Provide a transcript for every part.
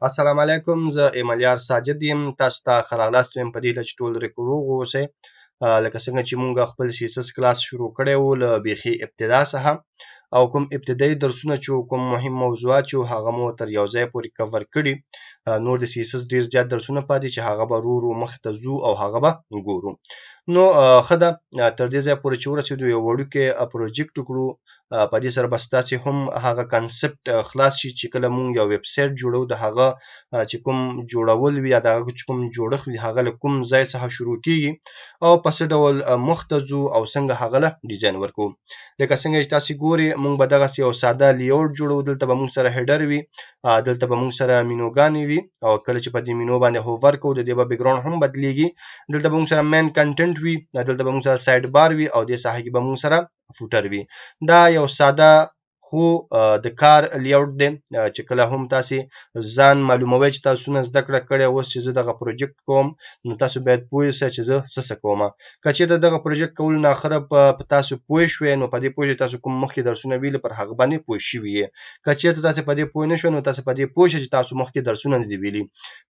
السلام علیکم، زه ایمالیار ساجد یم. تاسو ته ښه راغلاست وایم په دې هیله چې ټول روغ اوسئ. لکه څنګه چې مونږ خپل CSS کلاس شروع کړی و له بیخي ابتدا څخه، او کوم ابتدایي درسونه چې کوم مهم موضوعات چې هغه مو تر یو ځای پورې کور کړي. نور د CSS ډیر زیات درسونه پاتې چې هغه به ورو ورو مخې ته ځو او هغه به ګورو. نو ښه ده، تر دې ځای پورې چې ورسېدو یو وړوکی پروجیکټ وکړو. په دې سره به ستاسې هم هغه کنسپټ خلاص شي چې کله مونږ یو ویب سایټ جوړو د هغه چې کوم جوړول وي یا د هغه چې کوم جوړښت وي هغه له کوم ځای څخه شروع کیږي او په څه ډول مخ ته ځو او څنګه هغه له ډیزاین ورکو. لکه څنګه چې تاسې ګورئ مونږ به دغسې یو ساده لیاوټ جوړو. دلته به مونږ سره هیډر وي، دلته به مونږ سره مینوګانې وي، او کله چې په دې مینو باندې هوور کوو د دې به بیکګراوند هم بدلیږي. دلته به مونږ سره مین کنټنټ وي، دلته به مونږ سره سایډ بار وي، او دې ساحه کې به مونږ سره فوټر وي. دا یو ساده خو د کار لیاوټ دی چې کله هم تاسې ځان معلوموئ چې تاسو نه زده کړه کړې اوس چې زه دغه پروجیکټ کوم نو تاسو باید پوه اوسئ چې زه څه کوم. که چېرته دغه پروجیکټ کولو نه اخره په تاسو پوه شوئ نو په دې پوه شئ تاسو کوم مخکې درسونه ویلي پر هغه باندې پوه شوي یې. که چېرته تاسې په دې پوه نه شوئ نو تاسو په دې پوه شئ چې تاسو مخکې درسونه نه دي ویلي.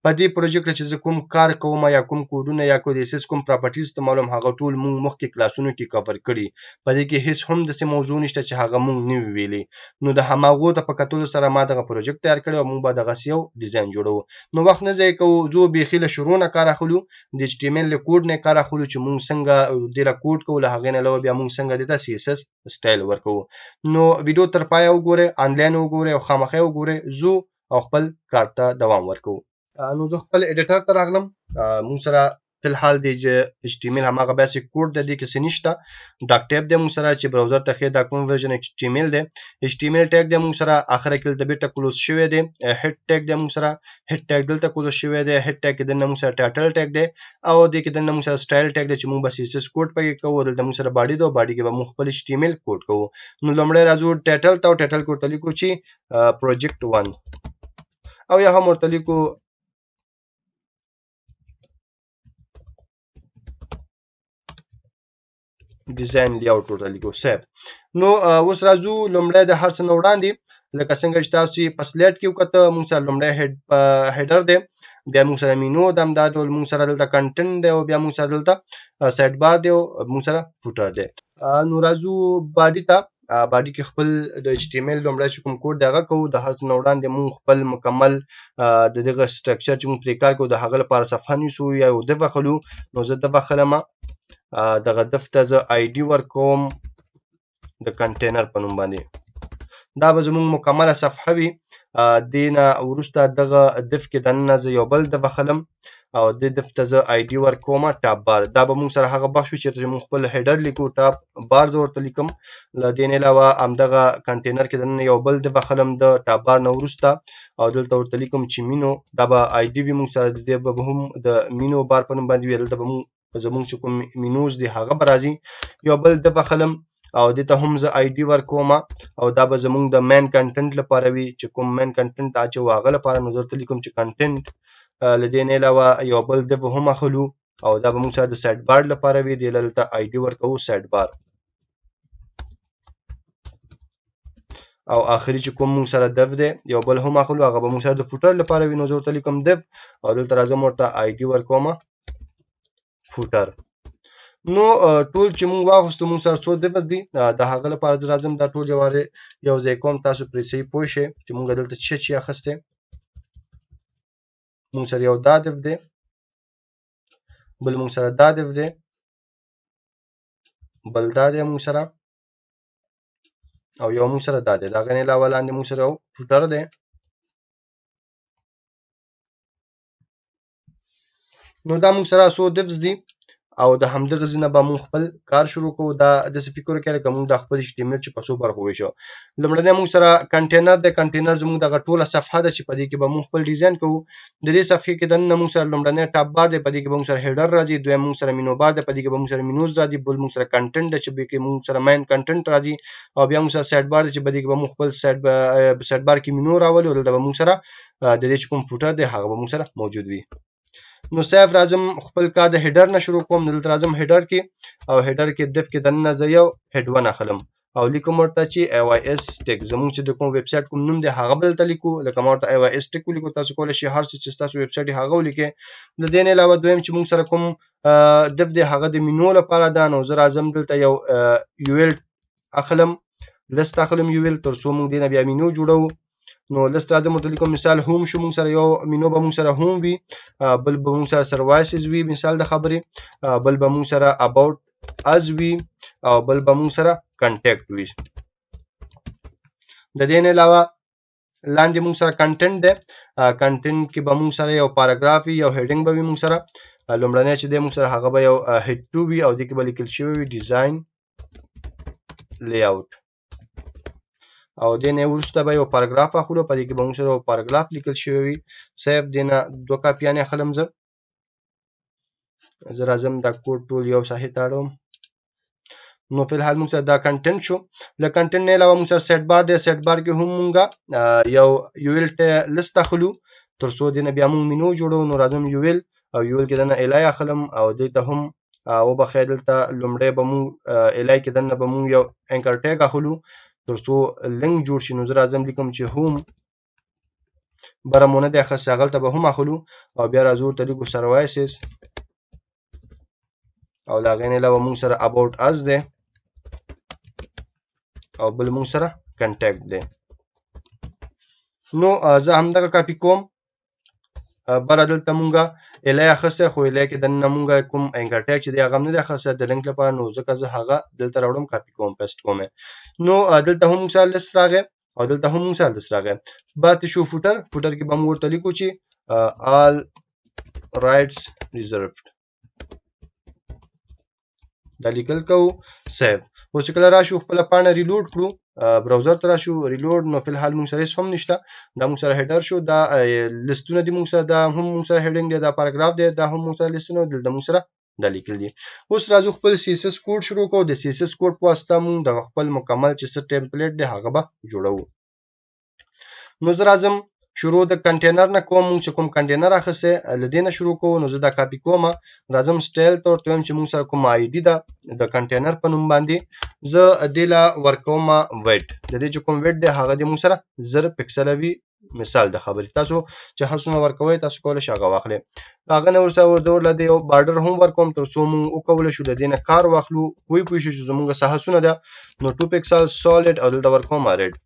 په دې پروجیکټ چې زه کوم کار کوم یا کوم کوډونه یا کوم CSS کوم پراپرټیز استعمالوم هغه ټول مونږ مخکې کلاسونو کې کور کړي. په دې کې هیڅ هم داسې موضوع نشته چې هغه مونږ نه وي ویلي. نو د هماغو ته په کتلو سره ما دغه پروجیکټ تیار کړی او مونږ به دغسې یو ډیزاین جوړو. نو وخت نه ضایع کوو، ځو بیخي له شروع نه کار اخلو، د HTML له کوډ نه کار اخلو چې مونږ څنګه دې له کوډ کوو، له هغې نه علاوه بیا مونږ څنګه دې ته CSS سټایل ورکوو. نو ویډیو تر پایه وګورئ، آنلاین وګورئ او خامخا وګورئ، ځو او خپل کار ته دوام ورکوو. نو زه خپل ایډیټر ته راغلم. مونږ سره فی الحال د HTML هماغه بیسیک کوډ د دې کې څه نشته. ډاک ټایپ دی مونږ سره چې براوزر ته ښیي دا کوم ورژن HTML دی. HTML ټیګ دی مونږ سره اخره کې دلته بیرته کلوز شوی دی. هیډ ټیګ دی مونږ سره، هیډ ټیګ دلته کلوز شوی دی. هیډ ټیګ کې دننه مونږ سره ټایټل ټیګ دی او دې کې دننه مونږ سره سټایل ټیګ دی چې مونږ به CSS کوډ پکې کوو. دلته مونږ سره باډي دی او باډي کې به مونږ خپل HTML کوډ کوو. نو لومړی راځو ټایټل ته او ټایټل کې ورته لیکو چې پروجیکټ 1 او یا هم ورته لیکو ډیزاین لیاوټ ورته لیکو سیب. نو اوس راځو لومړی د هر څه نه وړاندې لکه څنګه چې تاسو په سلایډ کې وکړه مونږ سره لومړی هیډر دی، بیا مونږ سره مینو د همدا ډول، مونږ سره دلته کنټنټ دی او بیا مونږ سره دلته سایډ بار دی او مونږ سره فوټر دی. نو راځو باډي ته. باډي کې خپل د HTML لومړی چې کوم کوډ دی هغه کوو. د هر څه نه وړاندې مونږ خپل مکمل د دغه سټرکچر چې مونږ پرې کار کوو د هغه لپاره صفحه نیسو یا یو دف اخلو. نو زه دف اخلم، دغه دف ته زه ID ورکوم د کنټینر په نوم باندې. دا به زموږ مکمله صفحه وي. دې نه وروسته دغه دف کې دننه زه یو بل دف اخلم او دې دف ته زه ID ورکوم ټاپ بار. دا به مونږ سره هغه بخش وي چېرته چې مونږ خپل هیډر لیکو، ټاپ بار زه ورته لیکم. له دې نه علاوه همدغه کنټینر کې دننه یو بل دف اخلم د ټاپ بار نه وروسته او دلته ورته لیکم چې مینو. دا به ID وي مونږ سره، د دې به هم د مینو بار په نوم باندې وي. دلته به زمونږ چې کوم مینوز دی هغه به راځي. یو بل دف اخلم او دې ته هم زه ID ورکوم او دا به زمونږ د مین کنټنټ لپاره وي چې کوم مین کنټنټ اچو هغه لپاره. نو درته لیکم چې کنټنټ. له دې نه علاوه یو بل دف هم اخلو او دا به مونږ سره د سایډ بار لپاره وي. دې دلته ID ورکوو سایډ بار. او آخري چې کوم مونږ سره دف دی یو بل هم اخلو، هغه به مونږ سره د فوټر لپاره وي. نو زه ورته لیکم دف او دلته راځم ورته ID ورکوم فوټر. نو ټول چې مونږ واغوستو مونږ سره څو دف دي د هغه لپاره زه راځم دا ټول یو ځای کوم، تاسو پرې صحیح پوه شئ چې مونږ دلته څه شي اخیستی. مونږ سره یو دا دف دی، بل مونږ سره دا دف دی، بل دا دی مونږ سره او یو مونږ سره دا دی. د هغې نه علاوه لاندې مونږ سره یو فوټر دی. نو دا مونږ سره څو دفز دي او د همدغه ځای نه به مونږ خپل کار شروع کوو. دا داسې فکر وکړئ لکه مونږ دا خپل HTML چې په څو برخو وویشو. لومړنی مونږ سره کنټینر دی. کنټینر زمونږ دغه ټوله صفحه ده چې په دې کې به مونږ خپل ډیزاین کوو. د دې صفحې کې دننه مونږ سره لومړنی ټاپ بار دی، په دې کې به مونږ سره هیډر راځي. دویم مونږ سره مینو بار دی، په دې کې به مونږ سره مینوز راځي. بل مونږ سره کنټنټ دی چې په کې مونږ سره مین کنټنټ راځي او بیا مونږ سره سایډ بار دی چې په دې کې به مونږ خپل سایډ بار کې مینو راولو. دلته به مونږ سره د دې چې کوم فوټر دی هغه به مونږ سره موجود وي. نو صرف راځم خپل کار د هیډر نه شروع کوم. دلته راځم هیډر کې او هیډر کې دف کې دننه زه یو هیډ 1 اخلم او لیکم ورته چې AYS ټیک زموږ چې د کوم ویب سټ کوم نوم دی هغه بل ته لیکو لکه ما ورته AYS ټیک ولیکو تاسو کولای شئ هر څه چې تاسو ویب سټ هغه ولیکئ د دې نه علاوه دویم چې موږ سره کوم دف دی هغه د مینو لپاره دا نو زه راځم دلته یو UL اخلم لست اخلم UL ترڅو موږ دې نه بیا مینو جوړو نو لست راځم ورته لیکم مثال هوم شو موږ سره یو مینو به موږ سره هوم وي بل به موږ سره سروایسز وي مثال د خبرې بل به موږ سره اباوت از وي او بل به موږ سره کنټیکټ وي د دې نه علاوه لاندې موږ سره کنټینټ ده کنټینټ کې به موږ سره یو پاراګراف وي یو هیډینګ به وي موږ سره لومړنی چې دی موږ سره هغه به یو هیډ 2 وي او دې کې به لیکل شوی وي ډیزاین لی اوټ او دې نه وروسته به یو پاراګراف اخلو په دې کې به موږ سره یو پاراګراف لیکل شوی وي سیف دې نه دوه کاپیانې اخلم زه راځم دا کوډ ټول یو ساحې ته اړوم نو فی الحال موږ سره دا کنټینټ شو له کنټینټ نه علاوه موږ سره سیټ بار دی سیټ بار کې هم موږ یو UL لست اخلو ترڅو دې نه بیا موږ مینو جوړو نو راځم UL او UL کې دنه الای اخلم او دې ته هم او بخې دلته لومړی به موږ الای کې دنه به موږ یو انکر ټیګ اخلو ترڅو لینک جوړ شي نو زه راځم لیکم چې هوم برمونه د اخس هغه ته به هم اخلو او بیا راځو ته لیکو سروایسز او دا غینې علاوه موږ سره اباوت از ده او بل موږ سره کنټیکټ ده نو زه همدغه کاپی کوم بر دلته مونږه الای اخسته خو الای کې دنه مونږه کوم انکر ټیګ چې دی هغه نه دی اخسته د لینک لپاره نو ځکه زه هغه دلته راوړم کاپی کوم پیسټ کوم نو دلته هم مثال لست راغی او دلته هم مثال لست راغی بعد شو فوټر کې به موږ ورته لیکو چې all rights reserved دا لیکل کو سیو او چې کله راشو خپل پاڼه ریلوډ کړو براوزر ته راشو ریلوډ نو په الحال موږ سره هم نشته دا موږ سره هیډر شو دا لیستونه دي موږ سره دا هم موږ سره هیډینګ دی دا پاراګراف دی دا هم موږ سره لیستونه دلته موږ سره دا لیکل دي اوس راځو خپل CSS کوډ شروع کوو د CSS کوډ په واسطه موږ د خپل مکمل چې څه ټمپلیټ دی هغه به جوړو نو زه راځم شروع د کنټینر نه کوم چې کوم کنټینر اخسه لدینه شروع کوو نو زه دا کاپی کوم راځم سټایل ته ورته چې موږ سره کوم آی ډی دا د کنټینر په نوم باندې زه دلا ورکوم ویټ د دې چې کوم ویټ دی هغه د موږ سره 0 پکسل وی مثال د خبرې تاسو چې هر څونه ورکوي تاسو کولای شئ هغه واخلئ هغه نه ورسره ورته د یو بارډر هم ورکوم ترڅو موږ وکول شو د دینه کار واخلو وی پوه شو چې زموږ ساحسونه ده نو 2 پکسل سولید او دلته ورکوم ریډ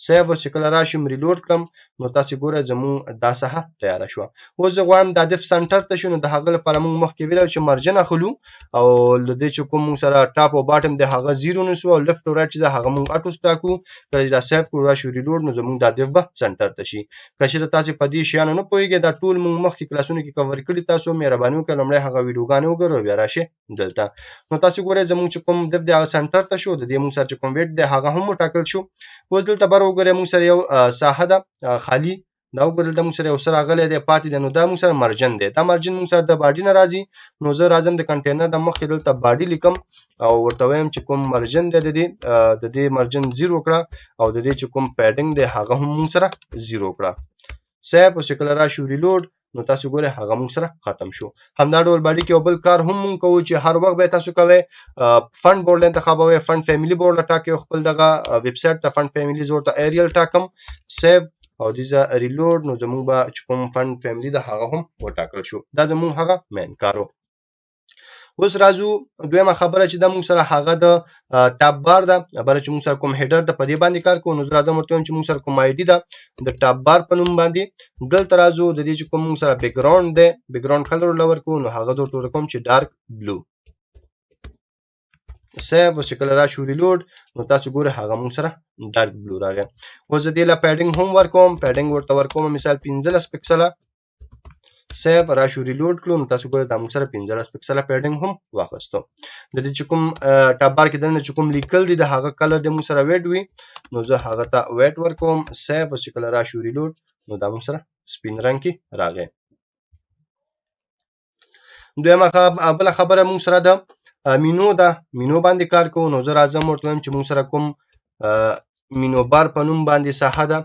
سیو شکل راشم ریلوډ کړم نو تاسو ګوره زموږ دا ساحه تیار شو اوس زه غواړم د هدف سنټر ته شنو د هغه لپاره موږ مخکې ویل چې مرجن اخلو او د دې چې کوم سره ټاپ او باټم د هغه 0 نسو او لیفت او رائټ چې د هغه موږ اټو سټاکو کله دا سیو کړو راشو ریلوډ نو زموږ د هدف به سنټر ته شي کله تاسو په دې شیانو نه پوهیږئ دا ټول موږ مخکې کلاسونو کې کور کړی تاسو مهرباني وکړئ لمړی هغه ویډیوګانې وګورئ بیا راشي دلته نو تاسو ګوره زموږ چې کوم د هغه سنټر ته شو د دې موږ سره کوم ویټ د هغه هم ټاکل شو اوس دلته بر وګورئ موږ سره یو ساحه ده خالی دا وګورئ د موږ سره یو سره غلې ده پاتې ده نو دا موږ سره مرجن ده دا مرجن موږ سره د باډي نه راځي نو زه راځم د کنټینر د مخ دلته باډي لیکم او ورته وایم چې کوم مرجن ده د دې مرجن 0 کړه او د دې چې کوم پیډینګ ده هغه هم موږ سره 0 کړه سیو او شکل را شو ریلوډ نو تاسو ګوره هغه موږ سره ختم شو همدا ډول باډي کې بل کار هم موږ کوو چې هر وخت به تاسو کوئ فند بورډ انتخابوي فند فیملی بورډ ټاکي خپل دغه ویب سټ ته فند فیملی زور ته ایریل ټاکم سیو او دیزه ریلوډ نو زموږ به کوم فند فیملی د هغه هم وټاکل شو دا زموږ هغه مین کارو اوس راځو دویمه خبره چې د موږ سره هغه د ټاپ بار ده بل چې موږ سره کوم هیډر د پدې باندې کار کوو نو راځم ورته چې موږ سره کوم آی ډی ده د ټاپ بار په نوم باندې دلته راځو د دې چې کوم موږ سره بیک ګراوند ده بیک ګراوند کلر لور کوو نو هغه درته کوم چې ډارک بلو سیو شکل را شو ریلوډ نو تاسو ګوره هغه موږ سره ډارک بلو راغی اوس د دې لا پیډینګ هم ورکوم پیډینګ ورته ورکوم مثال 15 پکسله سیو را شو ریلوډ کړو نو تاسو ګوره د موږ سره 15 پکسله پیډینګ هم واخستو د دې چې کوم ټاپ بار کې دنه چې کوم لیکل دي د هغه کلر د موږ سره ویټ وي نو زه هغه ته ویټ ورکوم سیو شکل را شو ریلوډ نو د موږ سره سپین رنگ کې راغی دویمه بل خبره موږ سره ده مینو ده مینو باندې کار کوو نو زه راځم ورته وایم چې موږ سره کوم مینو بار په نوم باندې ساحه ده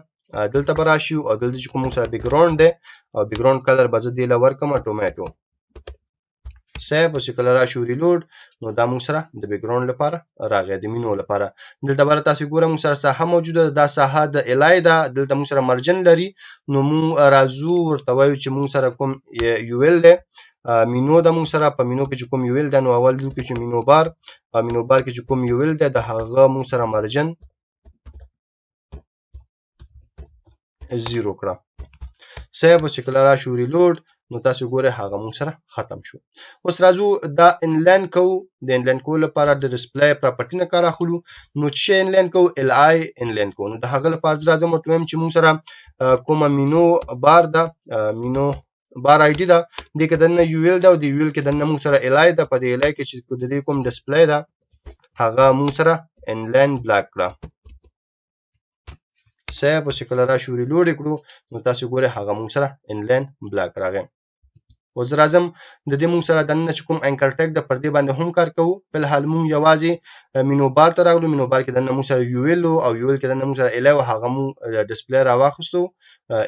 دلته به راشي او دلته چې کوم موږ سره بیک ګراوند ده او بیک ګراوند کلر به زه دې له ورکم ټومیټو سیو او چې کله راشو ریلوډ نو دا موږ سره د بیک ګراوند لپاره راغی د مینو لپاره دلته بره تاسو ګورئ موږ سره ساحه موجوده ده دا ساحه د الای ده دلته موږ سره مرجن لري نو موږ راځو ورته وایو چې موږ سره کوم یو ال ده مینو د موږ سره په مینو کې چې کوم یو ال ده نو اول دلته کې چې مینو بار مینو بار کې چې کوم یو ال ده د هغه موږ سره مرجن 0 کړه سیو چې کله راشو ریلوډ نو تاسو ګورئ هغه موږ سره ختم شو اوس راځو دا انلاین کوو د انلاین کولو لپاره د ډسپلی پراپرټي نه کار اخلو نو چې انلاین کوو ال آی انلاین کوو نو د هغه لپاره راځم ورته وایم چې موږ سره کومه مینو بار ده مینو بار آی ډي ده دې کې دنه یو ال ده او د یو ال کې دنه موږ سره ال آی ده په دې ال آی کې چې د دې کوم ډسپلی ده هغه موږ سره انلاین بلاک کړه سیو او چې کله راشو ریلوډ کړو نو تاسو ګورئ هغه موږ سره انلاین بلاک راغی اوس راځم د دې موږ سره دننه چې کوم انکر ټیګ د پردې باندې هم کار کوو په حال موږ یوازې مینو بار ته راغلو مینو بار کې دننه موږ سره یو ال او یو ال کې دننه موږ سره ال او هغه موږ ډسپلی راواخستو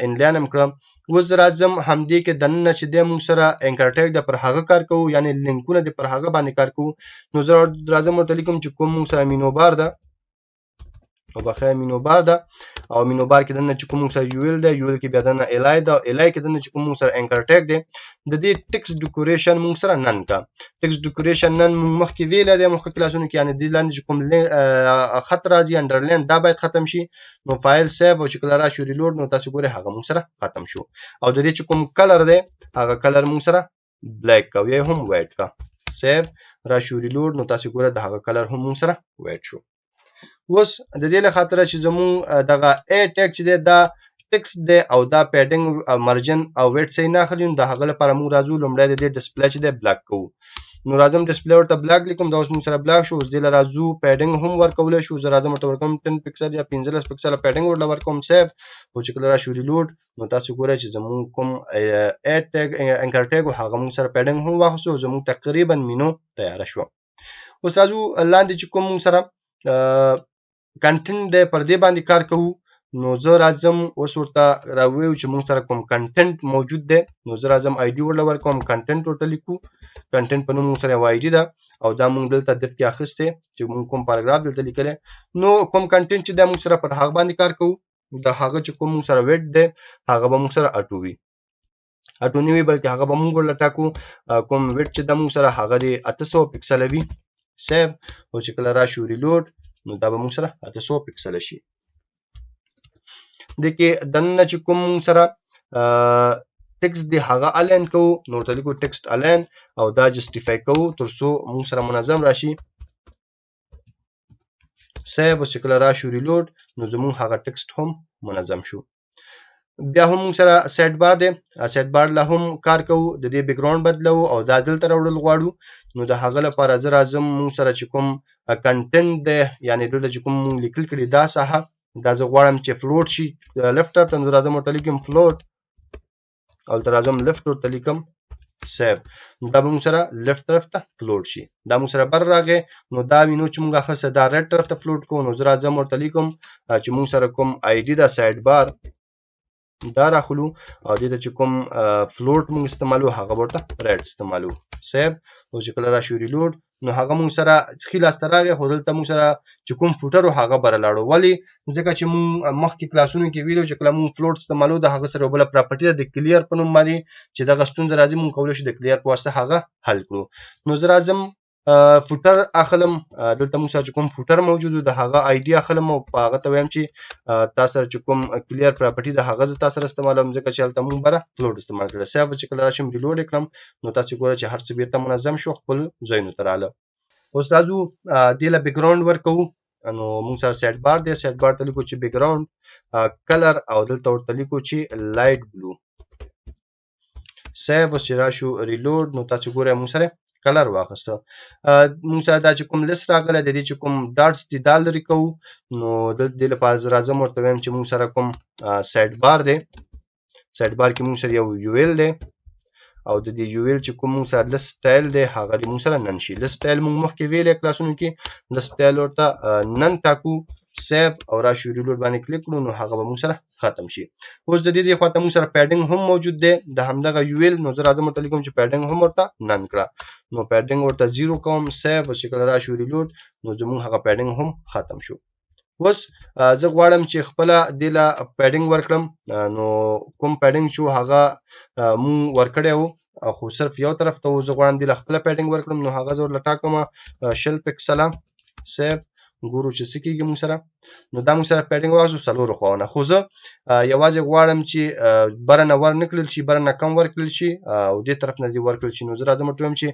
انلاین هم کړم اوس راځم همدې کې دننه چې د موږ سره انکر ټیګ د پر هغه کار کوو یعنی لینکونه د پر هغه باندې کار کوو نو زه راځم ورته لیکم چې کوم موږ سره مینو بار ده او بخیر مینو بار ده او مینو بار کې دنه چې کوم سره یو ال ده یو ال کې بیا دنه الای ده الای کې دنه چې کوم سره انکر ټیګ ده د دې ټیکس ډیکوریشن موږ سره نن کا ټیکس ډیکوریشن نن مخکې ویل دی مخکې کلاسونو کې یعنی د لاندې کوم خط راځي انډرلاین دا باید ختم شي نو فایل سیو او چې کله راشو ریلوډ نو تاسو ګورئ هغه موږ سره ختم شو او د دې چې کوم کلر ده هغه کلر موږ سره بلیک کا یا هم وایټ کا سیو راشو ریلوډ نو تاسو ګورئ د هغه کلر هم موږ سره وایټ شو اوس د دې لپاره چې زمون دغه ا ټیګ چې دا ټیکس دی او دا پیډینګ مرجن او ویټ صحیح نه اخلي نو د هغه لپاره موږ راځو لومړی د دې ډسپلی چې دی بلاک کوو نو راځم ډسپلی ورته بلاک لیکم دا اوس موږ سره بلاک شو اوس دې راځو پیډینګ هم ورکول شو زه راځم ورته ورکوم 10 پکسل یا 15 پکسل پیډینګ ورته ورکوم سیو او چې کله راشو ریلوډ نو تاسو ګورئ چې زمون کوم ا ټیګ انکر ټیګ هغه موږ سره پیډینګ هم واخصو زمون تقریبا مینو تیار شو اوس راځو لاندې چې کوم موږ سره کنټنټ د پردې باندې کار کوو نو زه راځم اوس ورته راویو چې موږ سره کوم کنټنټ موجود دی نو زه راځم آی ډي ورته ورکوم کنټنټ ورته لیکو کنټنټ په نوم موږ سره آی ډي ده او دا موږ دلته دف کې اخیسته چې موږ کوم پاراګراف دلته لیکلی نو کوم کنټنټ چې دا موږ سره پر هغه باندې کار کوو د هغه چې کوم موږ سره ویټ دی هغه به موږ سره اټو وي اټو نه وي بلکې هغه به موږ ورلټاکو کوم ویټ چې دا موږ سره هغه دی 800 پکسل وي سیو او چې کله راشو ریلوډ نو دا به موږ سره 800 پکسل شي د کې دنه چې کوم سره ټیکست دی هغه الاین کوو نو ورته لیکو ټیکست الاین او دا جسټیفای کوو ترڅو موږ سره منظم راشي سیو او چې کله راشو ریلوډ نو زموږ هغه ټیکست هم منظم شو بیا هم موږ سره سیټ بار دی سیټ بار له هم کار کوو د دې بیک ګراوند بدلو او دا دلته راوړل غواړو نو د هغه لپاره زه راځم موږ سره چې کوم کنټنټ دی یعنی دلته چې کوم موږ لیکل کړي دا ساحه دا زه غواړم چې فلوټ شي لیفټ طرف ته نو راځم ورته لیکم فلوټ او تر راځم لیفټ ورته لیکم سیو دا به موږ سره لیفټ طرف ته فلوټ شي دا موږ سره بر راغی نو دا وینو چې موږ اخر دا رائټ طرف ته فلوټ کوو نو زه راځم ورته لیکم چې موږ سره کوم آی ډي دا سایډ بار دا راخلو او دې ته چې کوم فلوټ موږ استعمالو هغه ورته رائټ استعمالو سیو او چې کله راشو ریلوډ نو هغه موږ سره خلاص تراغه خو دلته موږ سره چې کوم فوټر او هغه بر لاړو ولی ځکه چې موږ مخکې کلاسونو کې ویلو چې کله موږ فلوټ استعمالو د هغه سره بل پراپرټي د کلیر په نوم باندې چې د غستون راځي موږ کولای شو د کلیر په واسطه هغه حل کړو نو زه راځم فوټر اخلم دلته موږ سره کوم فوټر موجود د هغه آی ډي اخلم او هغه ته وایم چې تاسو سره کوم کلیر پراپرټي د هغه تاسو سره استعمالوم ځکه چې تاسو موږ بره فلوټ استعمال کړل سیو چې کله راشم ریلوډ کړم نو تاسو ګورئ چې هر څه بیرته منظم شو خپل ځایونو ته رااله اوس راځو د لا بیک ګراوند ورکو نو موږ سره سیټ بار دی سیټ بار ته لیکو چې بیک ګراوند کلر او دلته ورته لیکو چې لایټ بلو سیو چې راشو ریلوډ نو تاسو ګورئ موږ سره کلر واخسته موږ سره دا چې کوم لیست راغله د دې چې کوم ډاټس دي دا لري کوو نو د دې لپاره راځم ورته وایم چې موږ سره کوم سیټ بار دی سیټ بار کې موږ سره یو یو ال دی او د دې یو ال چې کوم موږ سره لیست سټایل دی هغه موږ سره نن شي لیست سټایل موږ مخکې ویلې کلاسونو کې لیست سټایل ورته نن ټاکو سیو او راشو ریلوډ باندې کلیک کړو نو هغه به موږ سره ختم شي اوس د دې خواته موږ سره پیډینګ هم موجود دی د همدغه یو ال نو زه راځم ورته لیکم چې پیډینګ هم ورته نن کړه نو پیډینګ ورته 0 کوم سیو او چې کله راشو ریلوډ نو زموږ هغه پیډینګ هم ختم شو اوس زه غواړم چې خپل دله پیډینګ ورکړم نو کوم پیډینګ شو هغه مون ورکړیو خو صرف یو طرف ته زه غواړم دله خپل پیډینګ ورکړم نو هغه زور لټاکم شل پکسله سیو ګورو چې سکیږي مون سره نو دا مون سره پیډینګ واسو سلور خوونه خو زه یوازې غواړم چې برنه ور نکړل شي برنه کم ورکړل شي او دې طرف نه دی ورکړل شي نو زه راځم ټوم چې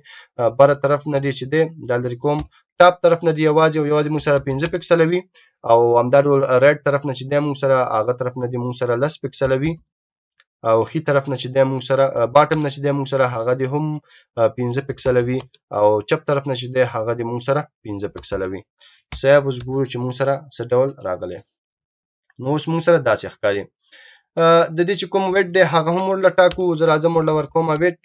بر طرف نه دی چې دی د لری کوم ټاپ طرف نه دی یوازې مون سره 15 پکسل وي او همدا ډول رائټ طرف نه چې دی مون سره هغه طرف نه دی مون سره لس پکسل وي او خي طرف نه چې د مون سره باټم نه چې د مون سره هغه د هم 15 پکسل وي او چپ طرف نه چې د هغه د مون سره 15 پکسل وي سیو اوس ګورو چې مون سره څه ډول راغلی نو اوس مون سره داسې ښکاري د دې چې کوم ویټ دی هغه هم ورلټاکو زه راځم ورله ورکوم ویټ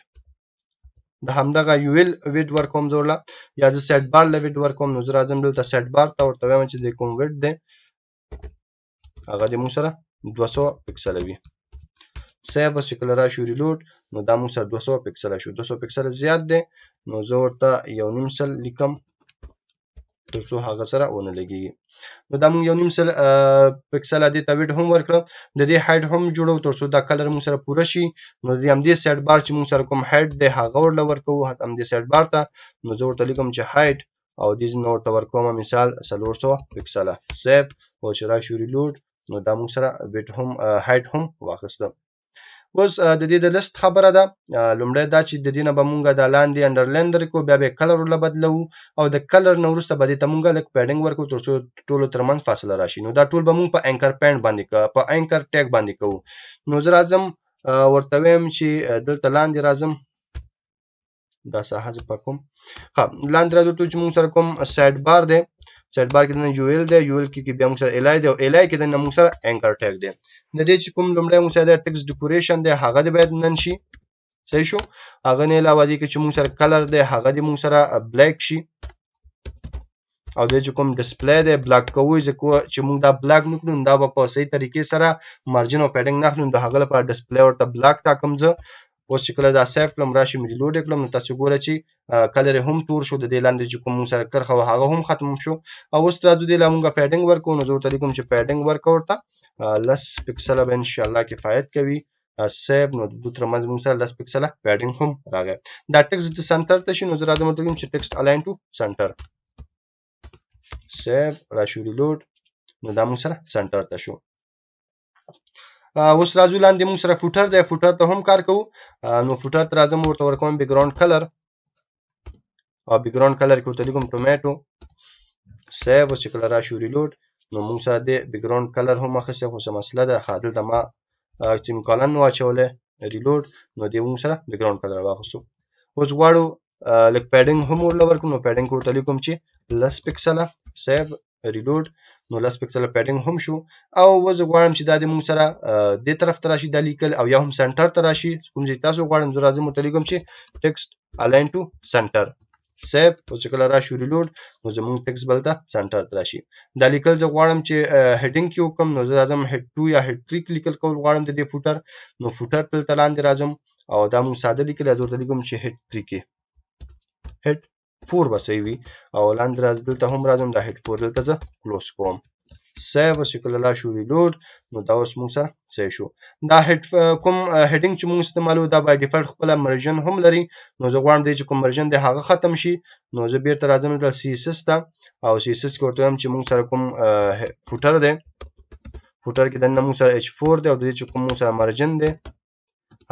د همدغه یو ویل ویټ ورکوم زورله یا د سیټ بار له ویټ ورکوم نو زه راځم دلته سیټ بار ته ورته وایم چې د کوم ویټ دی هغه د مون سره 200 پکسل وي سیو او چې کله راشو ریلوډ نو دا مون سره 200 پکسل شو 200 پکسل زیات دی نو زه ورته یو نیم سل لیکم ترڅو هغه سره ونه لګیږي نو دا مون یو نیم سل پکسل دې ته ویډ هم ورکړم د دې هایټ هم جوړو ترڅو دا کلر مون سره پوره شي نو د دې سیټ بار چې مون سره کوم هایټ دی هغه ورل ورکو هم دې سیټ بار ته نو زه ورته لیکم چې هایټ او دې نو ورته ورکوم مثال 300 پکسل سیو او چې راشو ریلوډ نو دا مون سره ویډ هم هایټ هم واخیسته اوس د دې د لیست خبره ده لومړی دا چې د دې نه به مونږ د لاندې انډرلاین درکو بیا به کلر ول بدلو او د کلر نو وروسته به ته مونږ لک پیډینګ ورکو ترڅو ټولو ترمنځ فاصله راشي نو دا ټول به مونږ په انکر پاینټ باندې په انکر ټیګ باندې کوو نو زه راځم ورته ویم چې دلته لاندې راځم دا ساحه ز پکوم ها لاندې راځو ته چې مونږ سره کوم سیټ بار دی سیټ بار کې د یو ایل دی یو ایل کې بیا مونږ سره الای دی او الای کې د مونږ سره انکر ټیګ دی د دې چې کوم لومړی مونږ سره ټیکست ډیکوریشن دی هغه د باید نن شي صحیح شو هغه نه علاوه دي چې مونږ سره کلر دی هغه د مونږ سره بلیک شي او د چې کوم ډسپلی دی بلاک کوی چې مونږ دا بلاک نکړو دا په صحیح طریقې سره مارجن او پیډینګ نخلو د هغه لپاره ډسپلی ورته بلاک ټاکم زه اوس چې کله دا سیف کړم راشي مې ریلوډ کړم نو تاسو ګورئ چې کلر هم تور شو د دې لاندې چې کوم سره کرخه هغه هم ختم شو او اوس راځو د لامونګه پیډینګ ورکو نو زه ورته لیکم چې پیډینګ ورک ورته لس پکسل به ان شاء الله کفایت کوي سیف نو د دوتر منځ موږ سره لس پکسل پیډینګ هم راغی دا ټیکست د سنټر ته شي نو زه راځم ورته لیکم چې ټیکست الاین ټو سنټر سیف راشو ریلوډ نو دا موږ سره سنټر ته شو اوس راځو لاندې موږ سره فوټر دی فوټر ته هم کار کوو نو فوټر ته راځم ورته ورکوم بیک ګراوند کلر او بیک ګراوند کلر کې ورته لیکم ټومیټو سیو او چې کله راشو ریلوډ نو موږ سره د بیک ګراوند کلر هم اخیسته خو څه مسله ده خادل ته ما چې کالن واچولې ریلوډ نو د موږ سره بیک ګراوند کلر واخیستو اوس غواړو لک پیډینګ هم ورلور نو پیډینګ ورته لیکم چې لس پکسل سیو ریلوډ نو لس پکسل پیډینګ هم شو او وزه غواړم چې دا د مونږ سره د طرف ته راشي د لیکل او یا هم سنټر ته راشي کوم چې تاسو غواړم زه راځم متلیکم چې ټیکست الاین ټو سنټر سیو او چې کله راشي ریلوډ نو زموږ ټیکست بل ته سنټر ته راشي دا لیکل زه غواړم چې هډینګ کې وکم نو زه راځم هډ 2 یا هډ 3 لیکل کول غواړم د دې فوټر نو فوټر تل لاندې راځم او دا مونږ ساده لیکل زه ورته لیکم چې هډ 3 کې هډ 4 به صحیح وي او لاندې راځم دلته هم راځم دا هډ 4 دلته زه کلوز کوم سیو او چې کله راشو ریلوډ نو دا اوس موږ سره صحیح شو دا کوم هډینګ چې موږ استعمالو دا بای ډیفالت خپل مرجن هم لري نو زه غواړم چې کوم مرجن دی هغه ختم شي نو زه بیرته راځم د CSS ته او CSS کې ورته وایم چې موږ سره کوم فوټر دی فوټر کې دنه موږ سره H4 دی او د چې کوم موږ سره مرجن دی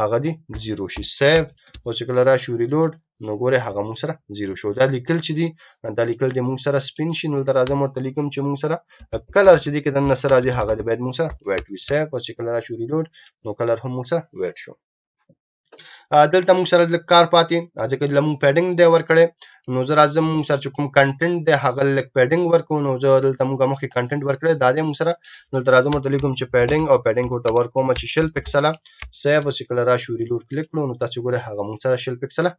هغه دی 0 شي سیو او چې کله راشو ریلوډ نو ګوره هغه مون سره 0 شو دا لیکل چې دی دا لیکل د مون سره سپین شي نو در اعظم ورته لیکم چې مون سره کلر چې دی کې د نصر راځي هغه د باید مون سره وایټ وي سیو او چې کله راشو ریلوډ نو کلر هم مون سره وایټ شو دلته مون سره د کار پاتې ځکه د مون پیډینګ دی ورکړې نو زه راځم مون سره کوم کنټینټ دی هغه لک پیډینګ ورکو نو زه دلته مونږه مخکې کنټینټ ورکړې دا دې مون سره دلته راځم ورته لیکم چې پیډینګ او پیډینګ ورته ورکوم چې شل پکسل سیو او چې کله راشو ریلوډ کلیک کړو نو تاسو ګوره هغه مون سره شل پکسل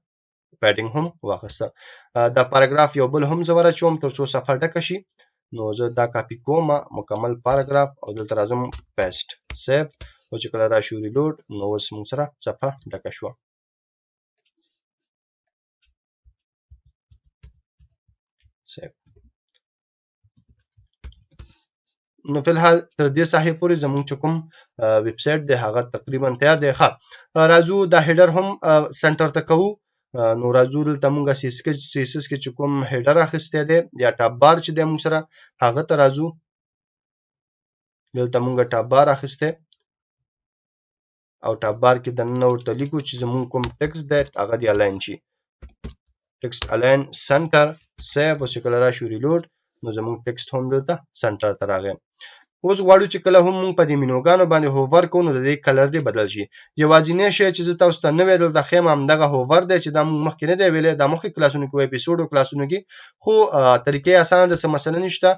پیډینګ هم واخسته دا پاراګراف یو بل هم زوره چوم ترڅو صفحه ډکه شي نو زه دا کاپی کوم مکمل پاراګراف او دلته راځم پیسټ سیو او چې کله راشو ریلوډ نو اوس موږ سره صفحه ډکه شو سیو. نو فی الحال تر دې ساحې پورې زموږ چې کوم ویب سایټ دی هغه تقریبا تیار دی. ښه راځو دا هیډر هم سنټر ته کوو. نو راځو دلته موږ CSS کې چې کوم هیډر اخیستی دی یا ټاپ بار چې دی موږ سره هغه ته راځو. دلته موږ ټاپ بار اخیستی او ټاپ بار کې دننه ورته لیکو چې زموږ کوم ټکسټ دی هغه دی الاین شي. ټکسټ الاین سنټر سیو او چې کله راشو ریلوډ نو زموږ ټکسټ هم دلته سنټر ته راغی. اوس غواړو چې کله هم موږ په دې مینوګانو باندې هوور کوو نو د دې کلر دی بدل شي. یوازینی شی چې زه تاسو ته نوی دلته ښیم همدغه هوور دی چې دا موږ مخکې نه دی ویلی، دا مخکې کلاسونو کې اپیسوډ کلاسونو کې، خو طریقې اسانه ده، څه مسله نشته.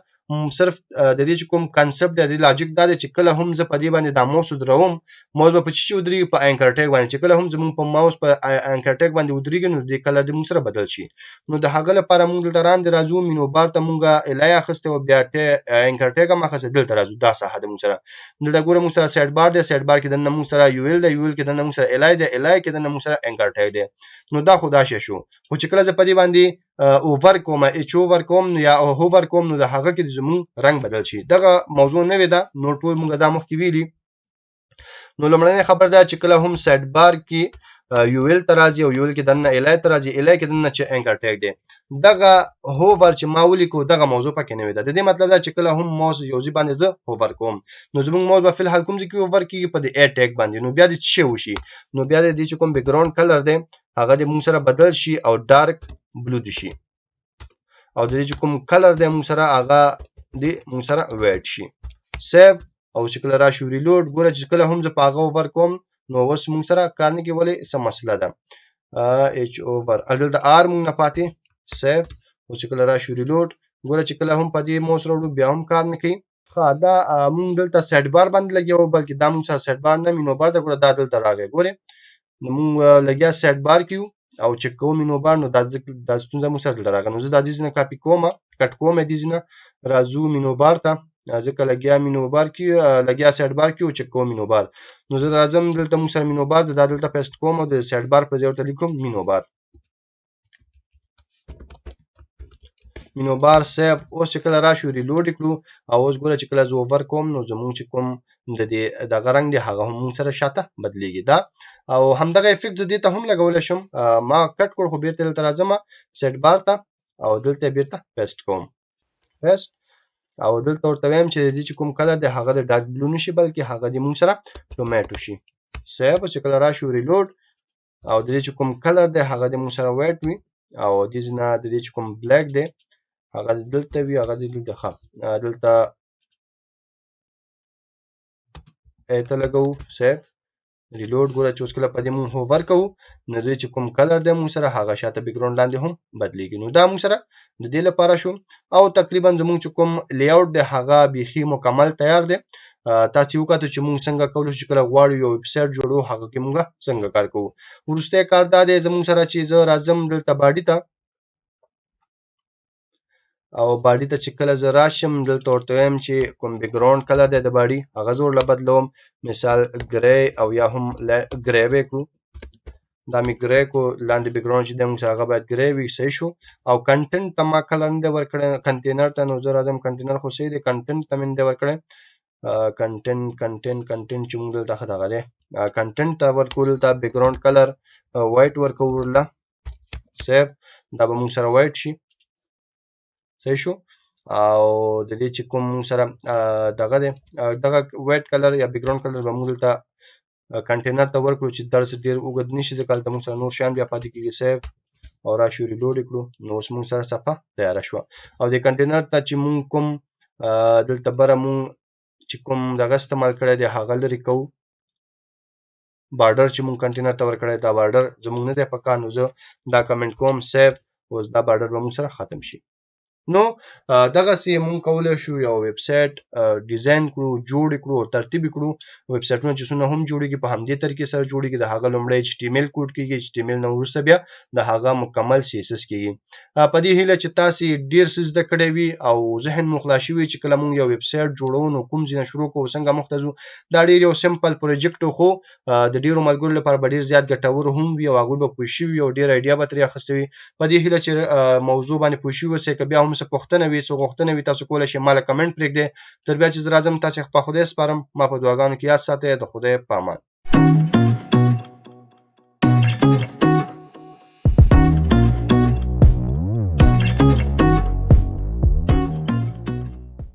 صرف د دې چې کوم کنسپټ دی د لاجیک دا دی چې کله هم زه په دې باندې دا موس ودروم موس به په چی ودرېږي په انکر ټیګ باندې، چې کله هم زموږ په ماوس په انکر ټیګ باندې ودرېږي نو د کلر دی موږ سره بدل شي. نو د هغه لپاره موږ دلته راندې راځو مینو بار ته موږ الای اخیستی او بیا انکر ټیګ هم اخیستی، دلته راځو دا ساحه ده موږ سره. دلته ګوره موږ سره سایډ بار دی، سایډ بار کې دننه موږ سره یو ایل دی، یو ایل کې دننه موږ سره الای دی، الای کې دننه موږ سره انکر ټیګ دی. نو دا خو دا شی شو. خو چې کله زه په دې باندې اوور کوم اچ اوور کوم یا هوور کوم نو د هغه کې زموږ رنگ بدل شي. دغه موضوع نوې ده، نو ټول موږ دا مخکې ویلي. نو لومړنۍ خبر ده چې کله هم سایډ بار کې یو ایل ته راځي او یو ایل کې دننه الای ته راځي، الای کې دننه چې انکر ټیګ دی، دغه هوور چې ما ولیکو دغه موضوع پکې نوې ده. د دې مطلب دا چې کله هم موس یو ځای باندې زه هوور کوم نو زموږ موس به فی الحال کوم ځای کې هوور کیږي په دې ا ټیګ باندې. نو بیا د څه وشي؟ نو بیا د دې چې کوم بیک ګراوند کلر دی هغه د موږ سره بدل شي او ډارک بلو دي شي، او د دې چې کوم کلر دی موږ سره هغه د موږ سره وایټ شي. سیو او چې کله راشو ریلوډ ګوره چې کله هم زه په هغه هوور کوم نو اوس موږ سره کار نه کوي، ولې څه مسله ده. اچ اوور دلته آر موږ نه پاتې. سیو او چې کله راشو ریلوډ ګوره چې کله هم په دې موس راوړو بیا هم کار نه کوي. ښه دا موږ دلته سایډ بار باندې لګیو، بلکې دا موږ سره سایډ بار نه مینو بار ده، ګوره دا دلته راغی. ګوره نو موږ لګیا سایډ بار کیو او چک کوم مینو بار نو دا ستونزه موږ سره دلته راغله. نو زه دا دې ځینه کاپي کوم کټ کوم دې ځینه راځو مینو بار ته، ځکه لګیا مینو بار کې لګیا سایډ بار کې او چک کوم مینو بار. نو زه راځم دلته موږ سره مینو بار دا دلته پیسټ کوم او د سایډ بار په ځای ورته لیکم مینو بار. مینو بار سیو. اوس چې کله راشو ریلوډ کړو او اوس ګوره چې کله زه اوور کوم نو زموږ چې کوم د دې دغه رنګ دی هغه هم موږ سره شاته بدلیږي دا، او همدغه افیکټ زه دې ته هم لګولی شم. ما کټ کړ خو بیرته دلته راځم سیټ بار ته او دلته بیرته پیسټ کوم پیسټ او دلته ورته وایم چې د دې چې کوم کلر دی هغه د ډارک بلو نشي بلکې هغه د موږ سره ټومیټو شي. سیو چې کله راشو ریلوډ او د دې چې کوم کلر دی هغه د موږ سره وایټ وي او د دې نه د دې چې کوم بلیک دی هغه دلته وي، هغه دلته ښه دلته ایته لګو. سیو ریلوډ ګوره چې اوس کله په دې مونږ هوور کوو نو دې چې کوم کلر دی مونږ سره هغه شاته بیک ګراوند لاندې هم بدلیږي. نو دا مونږ سره د دې لپاره شو او تقریبا زمونږ چې کوم لی اوټ دی هغه بیخي مکمل تیار دی. تاسو وکړئ چې مونږ څنګه کولای شو چې کله غواړو یو ویب سایټ جوړو هغه کې مونږ څنګه کار کوو. وروسته کار دا دی زمونږ سره چې زه راځم دلته باډي ته او باډي ته چې کله زه راشم دلته ورته وایم چې کوم بیک ګراوند کلر دی د باډي هغه زه ورله بدلوم، مثال ګری او یا هم ګری به کړو. دا مې ګری کو لاندې بیک ګراوند چې دی موږ هغه باید ګری وي. صحیح شو. او کنټینټ ته ما کلر نه دی ورکړی کنټینر ته، نو زه راځم کنټینر خو صحیح دی کنټینټ ته مې نه دی ورکړی. کنټینټ چې موږ دلته ښه دغه دی کنټینټ ته ورکو دلته بیک ګراوند کلر وایټ ورکو ورله. سیو دا به موږ سره وایټ شي. صحیح شو. او د دې چې کوم سره دغه دی دغه وایټ کلر یا بیک ګراوند کلر به موږ دلته کنټینر ته ورکړو چې درس ډیر اوږد نشي ځکه هلته موږ سره نور شیان بیا پاتې کېږي. سیو او راشو ریلوډ کړو نو اوس موږ سره صفحه تیاره شوه. او د کنټینر ته چې موږ کوم دلته بره موږ چې کوم دغه استعمال کړی دی هغه لرې کوو. بارډر چې موږ کنټینر ته ورکړی دا بارډر زموږ نه دی پکار، نو زه دا کمنټ کوم سیو. اوس دا بارډر به موږ سره ختم شي. نو دغسې موږ کولی شو یو ویب سایټ ډیزاین کړو، جوړ کړو او ترتیب کړو. ویب سایټونه چې څونه هم جوړېږي په همدې طریقې سره جوړېږي. د هغه لومړی HTML کوډ کېږي، HTML نه وروسته بیا د هغه مکمل CSS کېږي. په دې هیله چې تاسې ډېر څه زده کړی وي او ذهن مو خلاص شوي چې کله موږ یو ویب سایټ جوړو نو کوم ځای نه شروع کوو څنګه مخته ځو. دا ډېر یو سمپل پروجیکټ خو د ډېرو ملګرو لپاره به ډېر زیات ګټور هم وي او هغوی به پوه شوي او ډېر ایډیا به ترې اخیستې وي. په دې هیله چې موضوع باندې پوه شوي اوسئ. که بیا هم څه پوښتنه وي څه غوښتنه وي تاسو کولای شئ مال کمنټ پرېږدئ تر بیا چې زه راځم تاسو په خدای سپارم ما په دعاګانو کې یاد ساتئ د خدای په امان